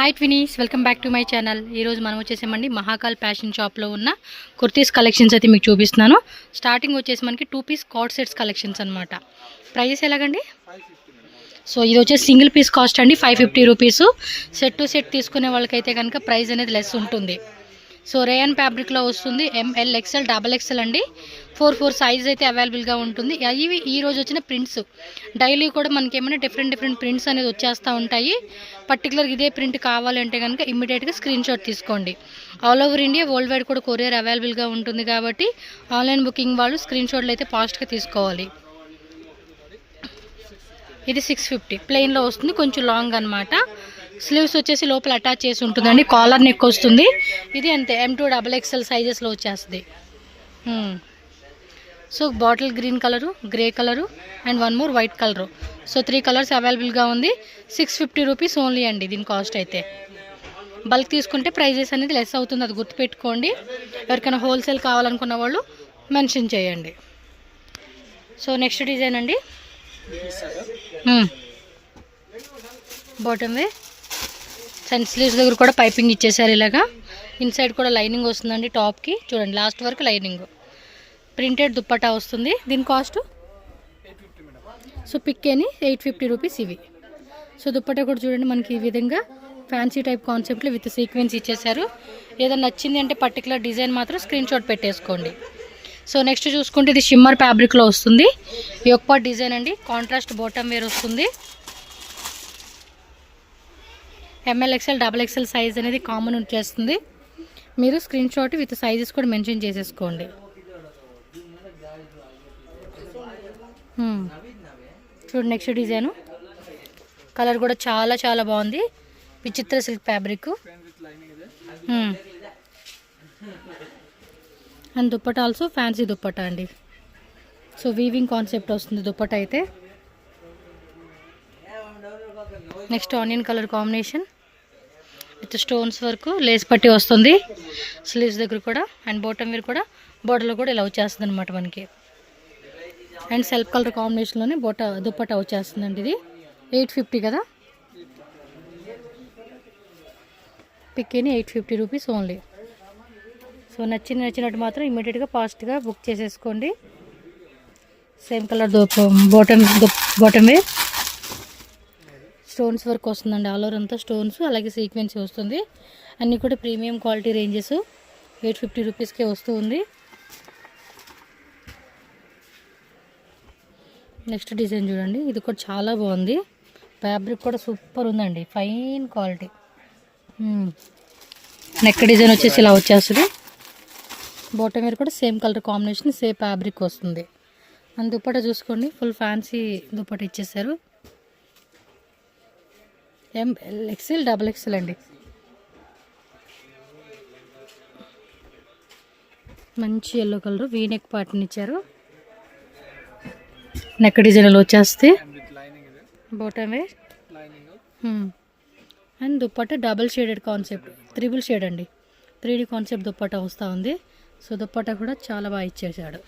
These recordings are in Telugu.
Hi twinnies, welcome back to my channel. ఈరోజు మనం వచ్చేసామండి మహాకాల్ ఫ్యాషన్ షాప్లో ఉన్న కుర్తీస్ కలెక్షన్స్ అయితే మీకు చూపిస్తున్నాను. స్టార్టింగ్ వచ్చేసి మనకి 2 పీస్ కార్డ్ సెట్స్ కలెక్షన్స్ అనమాట. ప్రైజెస్ ఎలాగండి? సో ఇది వచ్చేసి సింగిల్ పీస్ కాస్ట్ అండి 550 రూపీస్. సెట్ టు సెట్ తీసుకునే వాళ్ళకైతే కనుక ప్రైస్ అనేది లెస్ ఉంటుంది. సో రేయన్ ఫ్యాబ్రిక్లో వస్తుంది. ఎంఎల్, ఎక్స్ఎల్, డబల్ ఎక్స్ఎల్ అండి. 4 సైజ్ అయితే అవైలబుల్గా ఉంటుంది. ఇవి ఈరోజు వచ్చిన ప్రింట్స్. డైలీ కూడా మనకి ఏమైనా డిఫరెంట్ ప్రింట్స్ అనేది వచ్చేస్తూ ఉంటాయి. పర్టికులర్గా ఇదే ప్రింట్ కావాలంటే కనుక ఇమ్మీడియట్గా స్క్రీన్ షాట్ తీసుకోండి. All over India, world wide కూడా కొరియర్ అవైలబుల్గా ఉంటుంది కాబట్టి ఆన్లైన్ బుకింగ్ వాళ్ళు స్క్రీన్ షాట్లు అయితే ఫాస్ట్గా తీసుకోవాలి. ఇది 650 ప్లెయిన్లో వస్తుంది, కొంచెం లాంగ్ అనమాట. స్లీవ్స్ వచ్చేసి లోపల అటాచ్ చేసి ఉంటుందండి. కాలర్ నెక్ వస్తుంది. ఇది అంతే M2 XXL సైజెస్లో వచ్చేస్తుంది. So bottle green colour, grey colour and one more white colour. So 3 colours అవైలబుల్గా ఉంది. 650 రూపీస్ ఓన్లీ అండి దీని కాస్ట్ అయితే. బల్క్ తీసుకుంటే ప్రైజెస్ అనేది లెస్ అవుతుంది, అది గుర్తుపెట్టుకోండి. ఎవరికైనా హోల్సేల్ కావాలనుకున్న వాళ్ళు మెన్షన్ చేయండి. సో నెక్స్ట్ డిజైన్ అండి, బాటమ్ వే. అండ్ స్లీవ్స్ దగ్గర కూడా పైపింగ్ ఇచ్చేసారు ఇలాగా. ఇన్సైడ్ కూడా లైనింగ్ వస్తుందండి టాప్కి. చూడండి లాస్ట్ వరకు లైనింగ్. ప్రింటెడ్ దుప్పటా వస్తుంది. దీని కాస్ట్ సో పిక్కేని 850 రూపీస్ ఇవి. సో దుప్పటా కూడా చూడండి మనకి ఈ విధంగా ఫ్యాన్సీ టైప్ కాన్సెప్ట్లో విత్ సీక్వెన్స్ ఇచ్చేసారు. ఏదైనా నచ్చింది అంటే పర్టికులర్ డిజైన్ మాత్రం స్క్రీన్ షాట్ పెట్టేసుకోండి. సో నెక్స్ట్ చూసుకుంటే ఇది షిమ్మర్ ఫ్యాబ్రిక్లో వస్తుంది. యోక్ డిజైన్ అండి. కాంట్రాస్ట్ బాటమ్ వేర్ వస్తుంది. ML, XL, double XL size అనేది కామన్ వచ్చేస్తుంది. మీరు స్క్రీన్ షాట్ విత్ సైజెస్ కూడా మెన్షన్ చేసేసుకోండి. చూడండి నెక్స్ట్ డిజైను. కలర్ కూడా చాలా బాగుంది. విచిత్ర silk fabric and dupatta also fancy dupatta అండి. సో వీవింగ్ కాన్సెప్ట్ వస్తుంది దుప్పటా అయితే. Next onion colour combination with stones వరకు లేస్ పట్టి వస్తుంది. స్లీవ్స్ దగ్గర కూడా అండ్ బాటమ్ వేర్ కూడా బోర్డర్లో కూడా ఇలా వచ్చేస్తుంది అనమాట మనకి. అండ్ సెల్ఫ్ కలర్ కాంబినేషన్లోనే దుప్పటా వచ్చేస్తుందండి. ఇది 850 కదా. పిక్కేని 850 రూపీస్ ఓన్లీ. సో నచ్చినట్టు మాత్రం ఇమ్మీడియట్గా ఫాస్ట్గా బుక్ చేసేసుకోండి. Same colour bottom wear. Stones work వస్తుందండి. ఆల్ ఓవర్ అంతా స్టోన్స్, అలాగే సీక్వెన్స్ వస్తుంది. అన్నీ కూడా ప్రీమియం క్వాలిటీ రేంజెస్. 850 రూపీస్కే వస్తూ ఉంది. నెక్స్ట్ డిజైన్ చూడండి. ఇది కూడా చాలా బాగుంది. ఫ్యాబ్రిక్ కూడా సూపర్ ఉందండి, ఫైన్ క్వాలిటీ. నెక్ డిజైన్ వచ్చేసి ఇలా వచ్చేస్తుంది. బాటమ్ వేర్ కూడా same colour combination, same fabric వస్తుంది. అండ్ దుప్పటా చూసుకోండి, ఫుల్ ఫ్యాన్సీ దుప్పటా ఇచ్చేసారు. ఎంఎల్, ఎక్స్ఎల్, డబల్ ఎక్స్ఎల్ అండి. మంచి ఎల్లో కలర్ వీనెక్ పార్ట్ని ఇచ్చారు. నెక్ డిజైన్లో వచ్చేస్తే bottom wear and dupatta double shaded concept, 3 shade అండి. 3D కాన్సెప్ట్ దుప్పట్టా వస్తూ ఉంది. సో దుప్పట్టా కూడా చాలా బాగా ఇచ్చేసాడు.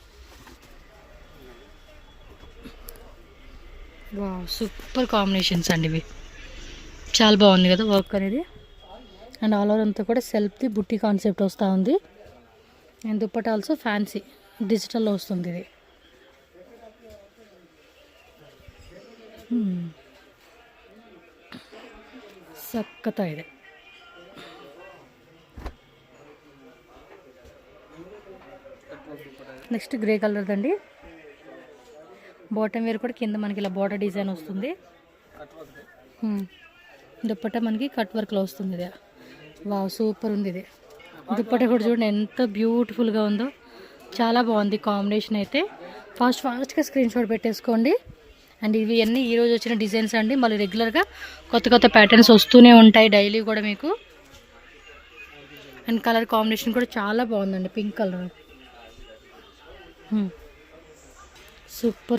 వావ్, సూపర్ కాంబినేషన్స్ అండి ఇవి. చాలా బాగుంది కదా వర్క్ అనేది. అండ్ ఆల్ ఓవర్ అంతా కూడా సెల్ఫ్ది బుట్టి కాన్సెప్ట్ వస్తూ ఉంది. అండ్ దుప్పట్టా ఆల్సో ఫ్యాన్సీ డిజిటల్లో వస్తుంది ఇది. సక్కత ఇది. నెక్స్ట్ గ్రే కలర్దండి. బాటమ్ వేర్ కూడా కింద మనకి ఇలా బోర్డర్ డిజైన్ వస్తుంది. దుప్పట్టా మనకి కట్ వర్క్లో వస్తుంది. ఇది వావ్, సూపర్ ఉంది ఇది. దుప్పట్టా కూడా చూడండి ఎంత బ్యూటిఫుల్గా ఉందో. చాలా బాగుంది కాంబినేషన్ అయితే. ఫాస్ట్గా స్క్రీన్ షాట్ పెట్టేసుకోండి. అండ్ ఇవి అన్నీ ఈరోజు వచ్చిన డిజైన్స్ అండి. మళ్ళీ రెగ్యులర్గా కొత్త ప్యాటర్న్స్ వస్తూనే ఉంటాయి డైలీ కూడా మీకు. అండ్ కలర్ కాంబినేషన్ కూడా చాలా బాగుందండి, పింక్ కలర్.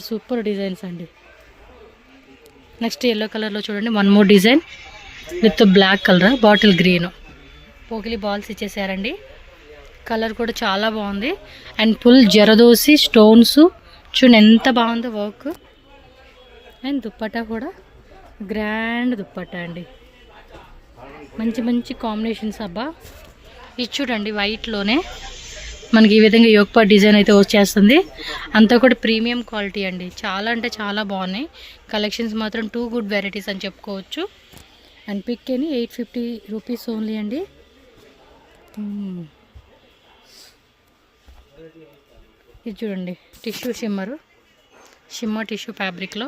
సూపర్ డిజైన్స్ అండి. నెక్స్ట్ ఎల్లో కలర్లో చూడండి, one more design with black colour, bottle green. పోకిలి బాల్స్ ఇచ్చేసారండి. కలర్ కూడా చాలా బాగుంది. అండ్ ఫుల్ జరదోసి స్టోన్స్ చూడండి ఎంత బాగుందో వర్క్. అండ్ దుప్పట్టా కూడా గ్రాండ్ దుప్పట్టా అండి. మంచి మంచి కాంబినేషన్స్ అబ్బా. ఇది చూడండి వైట్లోనే మనకి ఈ విధంగా యోగపాట్ డిజైన్ అయితే వచ్చేస్తుంది. అంతా కూడా ప్రీమియం క్వాలిటీ అండి. చాలా అంటే చాలా బాగున్నాయి కలెక్షన్స్ మాత్రం. టూ గుడ్ వెరైటీస్ అని చెప్పుకోవచ్చు. అండ్ పిక్ అని 850 రూపీస్ ఓన్లీ అండి. ఇది చూడండి టిష్యూ షిమ్మర్ టిష్యూ ఫ్యాబ్రిక్లో.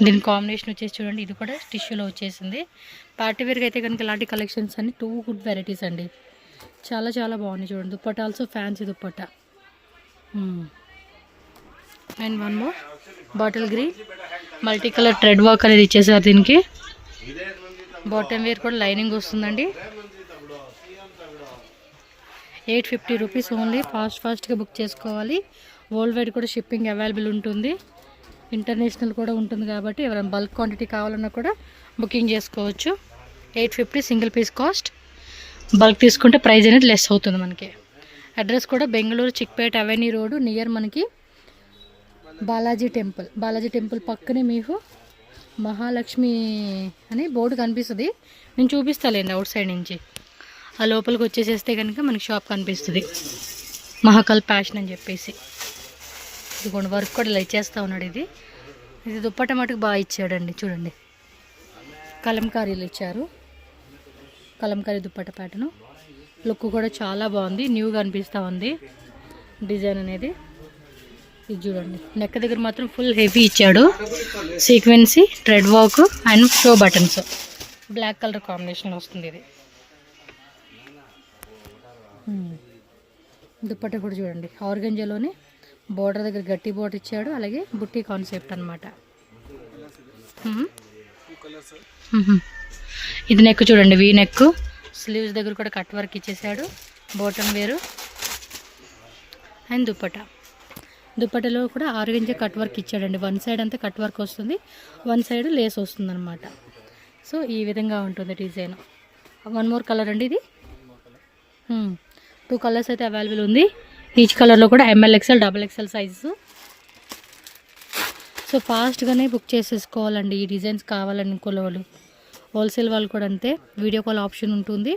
దీని కాంబినేషన్ వచ్చేసి చూడండి, ఇది కూడా టిష్యూలో వచ్చేసింది. పార్టీ వేర్గా అయితే కనుక ఇలాంటి కలెక్షన్స్ అన్ని టూ గుడ్ వెరైటీస్ అండి. చాలా చాలా బాగున్నాయి చూడండి. Dupatta also fancy dupatta. And one more bottle green multi colour thread work అనేది ఇచ్చేసారు దీనికి. బాటమ్ వేర్ కూడా లైనింగ్ వస్తుందండి. 850 రూపీస్ ఓన్లీ. ఫాస్ట్గా బుక్ చేసుకోవాలి. వరల్డ్ వైడ్ కూడా షిప్పింగ్ అవైలబుల్ ఉంటుంది. ఇంటర్నేషనల్ కూడా ఉంటుంది కాబట్టి ఎవరైనా బల్క్ క్వాంటిటీ కావాలన్నా కూడా బుకింగ్ చేసుకోవచ్చు. 850 సింగిల్ పీస్ కాస్ట్. బల్క్ తీసుకుంటే ప్రైస్ అనేది లెస్ అవుతుంది మనకి. అడ్రస్ కూడా Bengaluru Chickpet avenue road near మనకి బాలాజీ టెంపుల్ పక్కనే మీకు మహాలక్ష్మి అని బోర్డు కనిపిస్తుంది. నేను చూపిస్తాలేండి అవుట్ సైడ్ నుంచి. ఆ లోపలికి వచ్చేసేస్తే కనుక మనకి షాప్ కనిపిస్తుంది, మహాకాల్ ఫ్యాషన్ అని చెప్పేసి. ఇది కొన్ని వర్క్ కూడా ఇలా ఇచ్చేస్తూ ఉన్నాడు. ఇది దుప్పట మటుకు బాగా ఇచ్చాడండి. చూడండి కలంకారీలు ఇచ్చారు. కలంకారీ దుప్పట ప్యాటర్ను లుక్ కూడా చాలా బాగుంది. న్యూగా అనిపిస్తూ ఉంది డిజైన్ అనేది. ఇది చూడండి నెక్ దగ్గర మాత్రం ఫుల్ హెవీ ఇచ్చాడు. సీక్వెన్సీ thread work and show buttons black colour combination వస్తుంది. ఇది దుప్పట్ట కూడా చూడండి ఆర్గంజాలోనే బోర్డర్ దగ్గర గట్టి బోర్డర్ ఇచ్చాడు. అలాగే బుట్టి కాన్సెప్ట్ అనమాట. ఇది నెక్ చూడండి, వీ నెక్. స్లీవ్స్ దగ్గర కూడా కట్ వర్క్ ఇచ్చేసాడు. బాటమ్ వేరు అండ్ దుప్పటలో కూడా ఆర్గంజా కట్ వర్క్ ఇచ్చాడండి. వన్ సైడ్ అంతా కట్ వర్క్ వస్తుంది, వన్ సైడ్ లేస్ వస్తుంది అనమాట. సో ఈ విధంగా ఉంటుంది డిజైన్. వన్ మోర్ కలర్ అండి. ఇది 2 కలర్స్ అయితే అవైలబుల్ ఉంది. ఈచ్ కలర్లో కూడా ML XL XXL size. So ఫాస్ట్గానే బుక్ చేసేసుకోవాలండి ఈ డిజైన్స్ కావాలనుకునే వాళ్ళు. హోల్సేల్ వాళ్ళు కూడా అంతే. వీడియో కాల్ ఆప్షన్ ఉంటుంది.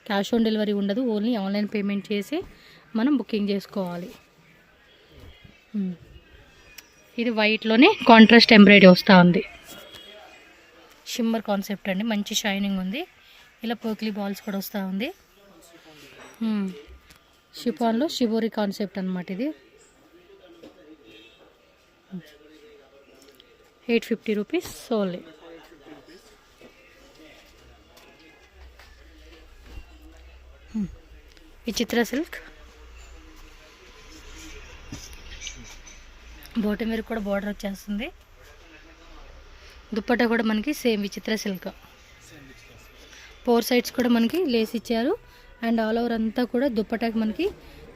క్యాష్ ఆన్ డెలివరీ ఉండదు. ఓన్లీ ఆన్లైన్ పేమెంట్ చేసి మనం బుకింగ్ చేసుకోవాలి. ఇది వైట్లోనే కాంట్రాస్ట్ ఎంబ్రాయిడరీ వస్తూ ఉంది. షిమ్మర్ కాన్సెప్ట్ అండి. మంచి షైనింగ్ ఉంది. ఇలా పోక్లీ బాల్స్ కూడా వస్తూ ఉంది. షిఫాన్లో షిబోరి కాన్సెప్ట్ అనమాట. ఇది 850 రూపీస్ ఓన్లీ. విచిత్ర సిల్క్ బాటమ్ మీద కూడా బార్డర్ వచ్చేస్తుంది. దుప్పట్టా కూడా మనకి సేమ్ విచిత్ర సిల్క్. 4 సైడ్స్ కూడా మనకి లేస్ ఇచ్చారు. అండ్ ఆల్ ఓవర్ అంతా కూడా దుప్పటాకి మనకి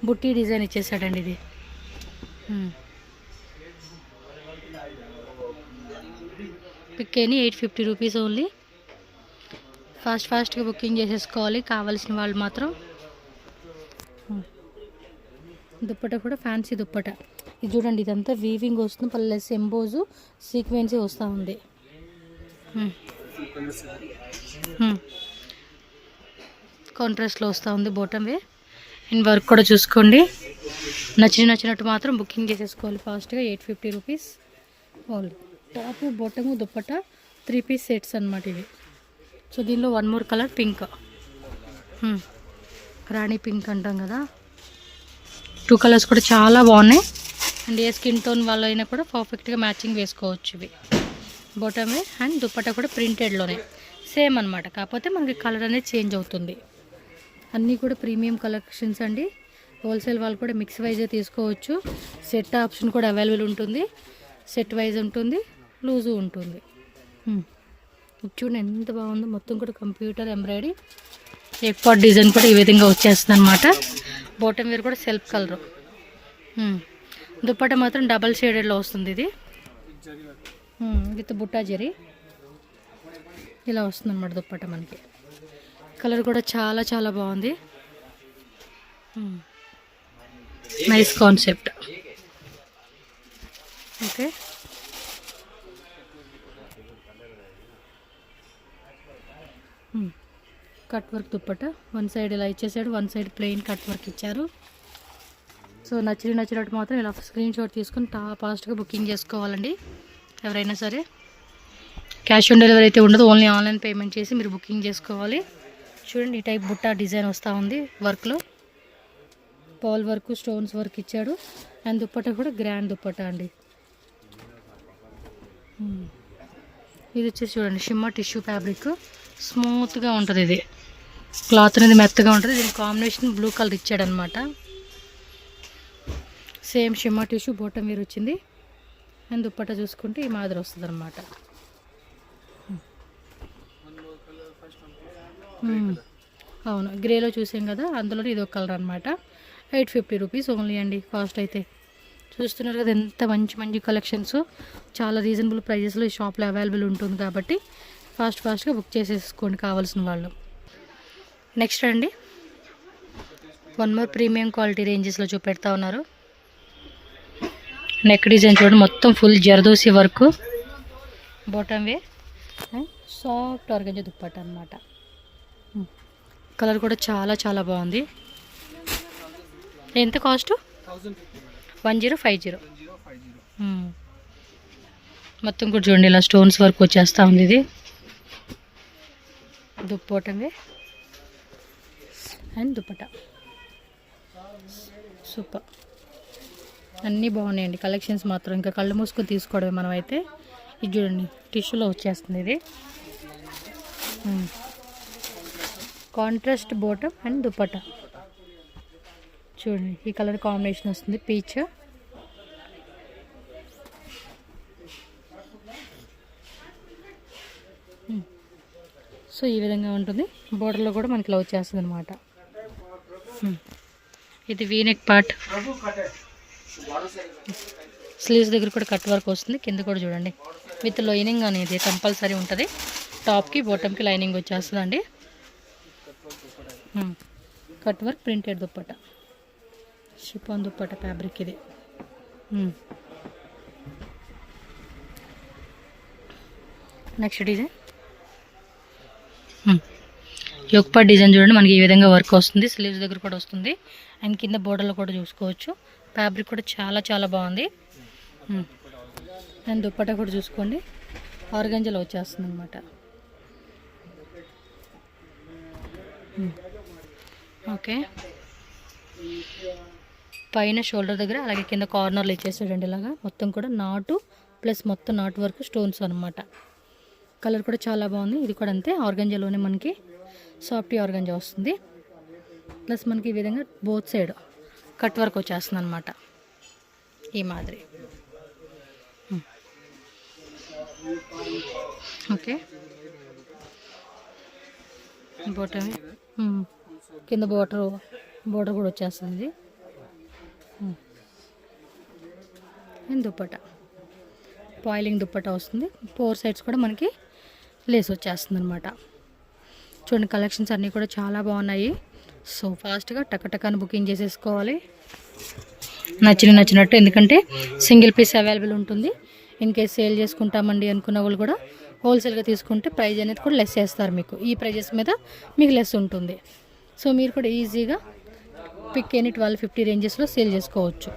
బుట్టి డిజైన్ ఇచ్చేసాడండి. ఇది పిక్కేని 850 రూపీస్ ఓన్లీ. ఫాస్ట్గా బుకింగ్ చేసేసుకోవాలి కావాల్సిన వాళ్ళు మాత్రం. దుప్పట కూడా ఫ్యాన్సీ దుప్పట. ఇది చూడండి, ఇదంతా వీవింగ్ వస్తుంది, ప్లస్ ఎంబోజు సీక్వెన్సీ వస్తూ ఉంది. కాంట్రాస్ట్లో వస్తూ ఉంది బాటమ్ వే. అండ్ వర్క్ కూడా చూసుకోండి. నచ్చినట్టు మాత్రం బుకింగ్ చేసేసుకోవాలి ఫాస్ట్గా. 850 rupees only. Top bottom dupatta 3 piece sets అనమాట ఇవి. సో దీనిలో one more colour pink, rani pink అంటాం కదా. 2 కలర్స్ కూడా చాలా బాగున్నాయి. అండ్ ఏ స్కిన్ టోన్ వాళ్ళైనా కూడా పర్ఫెక్ట్గా మ్యాచింగ్ వేసుకోవచ్చు ఇవి. బాటమ్ వే అండ్ దుప్పట కూడా ప్రింటెడ్లోనే సేమ్ అనమాట. కాకపోతే మనకి కలర్ అనేది చేంజ్ అవుతుంది. అన్నీ కూడా ప్రీమియం కలెక్షన్స్ అండి. హోల్సేల్ వాళ్ళు కూడా మిక్స్ వైజే తీసుకోవచ్చు. సెట్ ఆప్షన్ కూడా అవైలబుల్ ఉంటుంది. సెట్ వైజ్ ఉంటుంది, లూజు ఉంటుంది. చూడండి ఎంత బాగుందో. మొత్తం కూడా కంప్యూటర్ ఎంబ్రాయిడరీ. ఎక్పాట్ డిజైన్ కూడా ఈ విధంగా వచ్చేస్తుంది అనమాట. బాటమ్ వేర్ కూడా సెల్ఫ్ కలరు. దుప్పట మాత్రం డబల్ షేడెడ్లో వస్తుంది. ఇది విత్ బుట్టా జరీ ఇలా వస్తుంది అనమాట దుప్పట మనకి. కలర్ కూడా చాలా చాలా బాగుంది. Nice concept. Okay, cut work dupatta one side ఇలా ఇచ్చేసాడు, one side plain cut work ఇచ్చారు. సో నచ్చినట్టు మాత్రం ఇలా స్క్రీన్ షాట్ తీసుకొని ఫాస్ట్గా బుకింగ్ చేసుకోవాలండి. ఎవరైనా సరే క్యాష్ ఆన్ డెలివరీ అయితే ఉండదు, ఓన్లీ ఆన్లైన్ పేమెంట్ చేసి మీరు బుకింగ్ చేసుకోవాలి. చూడండి ఈ టైప్ బుట్ట డిజైన్ వస్తూ ఉంది వర్క్లో, పాల్ వర్క్ స్టోన్స్ వర్క్ ఇచ్చాడు. అండ్ దుప్పట కూడా గ్రాండ్ దుప్పట అండి. ఇది వచ్చేసి చూడండి షిమ్మర్ టిష్యూ ఫ్యాబ్రిక్, స్మూత్గా ఉంటుంది. ఇది క్లాత్ అనేది మెత్తగా ఉంటుంది. దీని కాంబినేషన్ బ్లూ కలర్ ఇచ్చాడనమాట. Same shimmer tissue bottom wear వచ్చింది. అండ్ దుప్పట చూసుకుంటే ఈ మాదిరి వస్తుంది అనమాట. అవును, గ్రేలో చూసాం కదా, అందులో ఇది ఒక కలర్ అనమాట. 850 రూపీస్ ఓన్లీ అండి కాస్ట్ అయితే. చూస్తున్నారు కదా ఎంత మంచి కలెక్షన్స్, చాలా రీజనబుల్ ప్రైజెస్లో ఈ షాప్లో అవైలబుల్ ఉంటుంది కాబట్టి ఫాస్ట్గా బుక్ చేసేసుకోండి కావాల్సిన వాళ్ళు. నెక్స్ట్ అండి వన్ మోర్ ప్రీమియం క్వాలిటీ రేంజెస్లో చూపెడతా ఉన్నారు. నెక్ డిజైన్ చూడండి, మొత్తం full zardozi work, bottom way and soft organza dupatta అనమాట. కలర్ కూడా చాలా బాగుంది. ఎంత కాస్ట్? 1050. మొత్తం కూడా చూడండి ఇలా స్టోన్స్ వర్క్ వచ్చేస్తూ ఉంది. ఇది దుప్పటమే అండ్ దుప్పట సూపర్, అన్నీ బాగున్నాయండి కలెక్షన్స్ మాత్రం. ఇంకా కళ్ళు మూసుకొని తీసుకోవడమే మనం అయితే. ఇది చూడండి టిష్యూలో వచ్చేస్తుంది. ఇది కాంట్రాస్ట్ బాటమ్ అండ్ దుప్పట చూడండి, ఈ కలర్ కాంబినేషన్ వస్తుంది పీచ్. సో ఈ విధంగా ఉంటుంది. బోర్డర్లో కూడా మనకి ఇలా వచ్చేస్తుంది అనమాట. ఇది వీనెక్ పార్ట్, స్లీవ్స్ దగ్గర కూడా కట్ వర్క్ వస్తుంది. కింద కూడా చూడండి విత్ లైనింగ్ అనేది కంపల్సరీ ఉంటుంది. టాప్కి బాటమ్కి లైనింగ్ వచ్చేస్తుందండి. Cut work printed dupatta, chiffon dupatta fabric ఇది. నెక్స్ట్ డిజైన్ యోక్పాట్ డిజైన్ చూడండి, మనకి ఈ విధంగా వర్క్ వస్తుంది. స్లీవ్స్ దగ్గర కూడా వస్తుంది అండ్ కింద బోర్డర్లో కూడా చూసుకోవచ్చు. ఫ్యాబ్రిక్ కూడా చాలా బాగుంది. అండ్ దుప్పట కూడా చూసుకోండి ఆర్గంజాలో వచ్చేస్తుంది అనమాట. ఓకే, పైన షోల్డర్ దగ్గర అలాగే కింద కార్నర్లో ఇచ్చేసాడండి. ఇలాగా మొత్తం కూడా నాటు ప్లస్ మొత్తం నాటు వరకు స్టోన్స్ అనమాట. కలర్ కూడా చాలా బాగుంది. ఇది కూడా అంతే, ఆర్గంజాలోనే మనకి సాఫ్ట్ ఆర్గంజా వస్తుంది. ప్లస్ మనకి ఈ విధంగా బోత్ సైడ్ కట్ వర్క్ వచ్చేస్తుంది అనమాట ఈ మాదిరి. ఓకే, బాటమ్ కింద బోర్డర్ కూడా వచ్చేస్తుంది. దుప్పట పాయిలింగ్ దుప్పట వస్తుంది. 4 సైడ్స్ కూడా మనకి లేస్ వచ్చేస్తుంది అనమాట. చూడండి కలెక్షన్స్ అన్నీ కూడా చాలా బాగున్నాయి. సో ఫాస్ట్గా టకటకాన్ని బుకింగ్ చేసేసుకోవాలి నచ్చినట్టు, ఎందుకంటే సింగిల్ పీస్ అవైలబుల్ ఉంటుంది. ఇన్ కేస్ సేల్ చేసుకుంటామండి అనుకున్న వాళ్ళు కూడా హోల్సేల్గా తీసుకుంటే ప్రైస్ అనేది కూడా లెస్ చేస్తారు మీకు. ఈ ప్రైజెస్ మీద మీకు లెస్ ఉంటుంది. సో మీరు కూడా ఈజీగా పిక్ ఎనీ 1250 రేంజెస్లో సేల్ చేసుకోవచ్చు.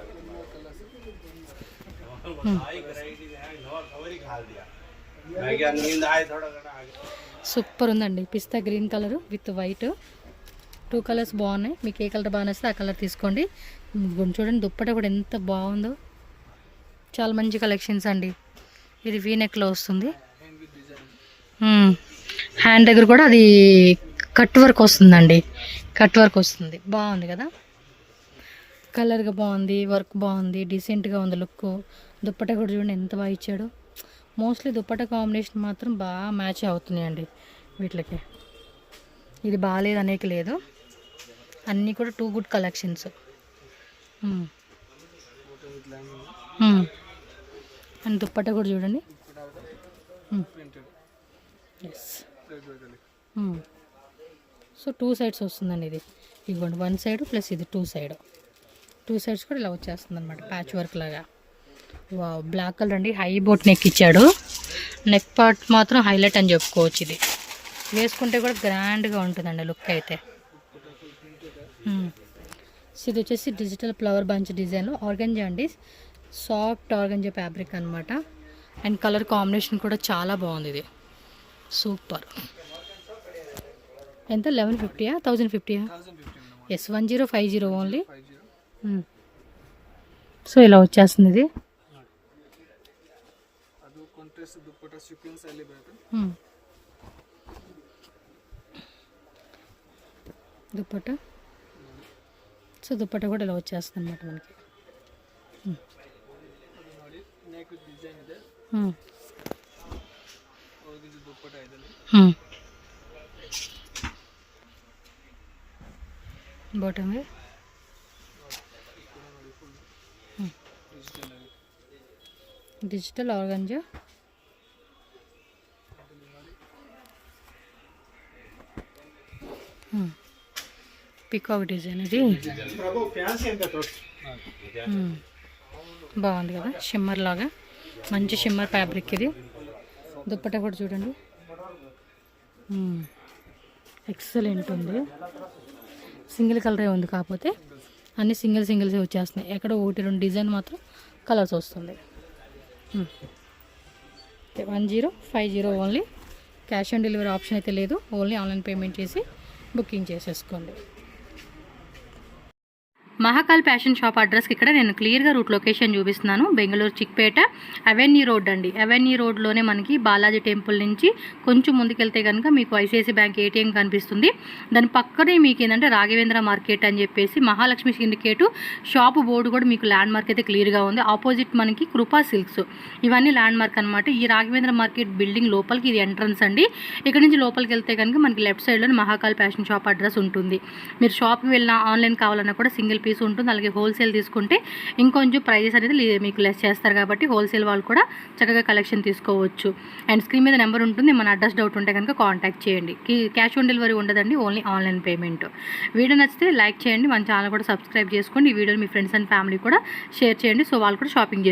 సూపర్ ఉందండి, pista green colour with white, 2 colours బాగున్నాయి. మీకు ఏ కలర్ బాగా నచ్చితే ఆ కలర్ తీసుకోండి. చూడండి దుప్పట కూడా ఎంత బాగుందో, చాలా మంచి కలెక్షన్స్ అండి. ఇది వీనెక్లో వస్తుంది. హ్యాండ్ దగ్గర కూడా అది కట్ వర్క్ వస్తుందండి, కట్ వర్క్ వస్తుంది. బాగుంది కదా, కలర్గా బాగుంది, వర్క్ బాగుంది, డీసెంట్గా ఉంది లుక్. దుప్పట కూడా చూడండి ఎంత బాగా ఇచ్చాడు. మోస్ట్లీ దుప్పట కాంబినేషన్ మాత్రం బాగా మ్యాచ్ అవుతున్నాయండి వీటికి. ఇది బాగాలేదు అనేక లేదు, అన్నీ కూడా 2 గుడ్ కలెక్షన్స్. అండ్ దుప్పట కూడా చూడండి. ఎస్, సో 2 సైడ్స్ వస్తుందండి. ఇది ఇవ్వండి 1 సైడ్ ప్లస్ ఇది 2 సైడ్స్ కూడా ఇలా వచ్చేస్తుంది అనమాట, ప్యాచ్ వర్క్ లాగా. వావ్, బ్లాక్ కలర్ అండి, హై బోట్ నెక్ ఇచ్చాడు. నెక్ పార్ట్ మాత్రం హైలైట్ అని చెప్పుకోవచ్చు. ఇది వేసుకుంటే కూడా గ్రాండ్గా ఉంటుందండి లుక్ అయితే. సో ఇది వచ్చేసి digital flower bunch design organza అండి, సాఫ్ట్ ఆర్గంజా ఫ్యాబ్రిక్ అనమాట. అండ్ కలర్ కాంబినేషన్ కూడా చాలా బాగుంది, ఇది సూపర్. ఎంత 1150 1050? Yes 1050 only. సో ఇలా వచ్చేస్తుంది ఇది. దుప్పట్టా, సో దుప్పట్టా కూడా ఇలా వచ్చేస్తుంది అనమాట మనకి. Bottom digital organza, peacock design ఇది. బాగుంది కదా, షిమ్మర్ లాగా మంచి షిమ్మర్ ఫ్యాబ్రిక్ ఇది. దుప్పట్టా కూడా చూడండి, ఎక్సలెంట్ ఉంది. సింగిల్ కలరే ఉంది, కాకపోతే అన్ని సింగిల్సే వచ్చేస్తున్నాయి. ఎక్కడ 1-2 డిజైన్ మాత్రం కలర్స్ వస్తుంది. 1050 only. Cash on delivery option అయితే లేదు, ఓన్లీ ఆన్లైన్ పేమెంట్ చేసి బుకింగ్ చేసేసుకోండి. మహాకాల్ ఫ్యాషన్ షాప్ అడ్రస్కి ఇక్కడ నేను క్లియర్గా రూట్ లొకేషన్ చూపిస్తున్నాను. బెంగళూరు చిక్పేట అవెన్యూ రోడ్ అండి. అవెన్యూ రోడ్లోనే మనకి బాలాజీ టెంపుల్ నుంచి కొంచెం ముందుకెళ్తే కనుక మీకు ఐసిఐసి బ్యాంక్ ఏటీఎం కనిపిస్తుంది. దాని పక్కనే మీకు ఏంటంటే రాఘవేంద్ర మార్కెట్ అని చెప్పేసి మహాలక్ష్మి సిండికేటు షాపు బోర్డు కూడా మీకు ల్యాండ్ మార్క్ అయితే క్లియర్గా ఉంది. ఆపోజిట్ మనకి కృపా సిల్క్స్, ఇవన్నీ ల్యాండ్ మార్క్ అనమాట. ఈ రాఘవేంద్ర మార్కెట్ బిల్డింగ్ లోపలికి ఇది ఎంట్రన్స్ అండి. ఇక్కడ నుంచి లోపలికి వెళ్తే కనుక మనకి లెఫ్ట్ సైడ్లోనే మహాకాల్ ఫ్యాషన్ షాప్ అడ్రస్ ఉంటుంది. మీరు షాప్కి వెళ్ళినా ఆన్లైన్ కావాలన్నా కూడా సింగిల్ పీస్ ఉంటుంది. అలాగే హోల్సేల్ తీసుకుంటే ఇంకొంచెం ప్రైజెస్ అనేది మీకు లెస్ చేస్తారు కాబట్టి హోల్సేల్ వాళ్ళు కూడా చక్కగా కలెక్షన్ తీసుకోవచ్చు. అండ్ స్క్రీన్ మీద నెంబర్ ఉంటుంది, మన అడ్రస్ డౌట్ ఉంటే కనుక కాంటాక్ట్ చేయండి. క్యాష్ ఆన్ డెలివరీ ఉండదండి, ఓన్లీ ఆన్లైన్ పేమెంట్. వీడియో నచ్చితే లైక్ చేయండి, మన ఛానల్ కూడా సబ్స్క్రైబ్ చేసుకోండి. ఈ వీడియోని మీ ఫ్రెండ్స్ అండ్ ఫ్యామిలీ కూడా షేర్ చేయండి, సో వాళ్ళు కూడా షాపింగ్ చేసుకోండి.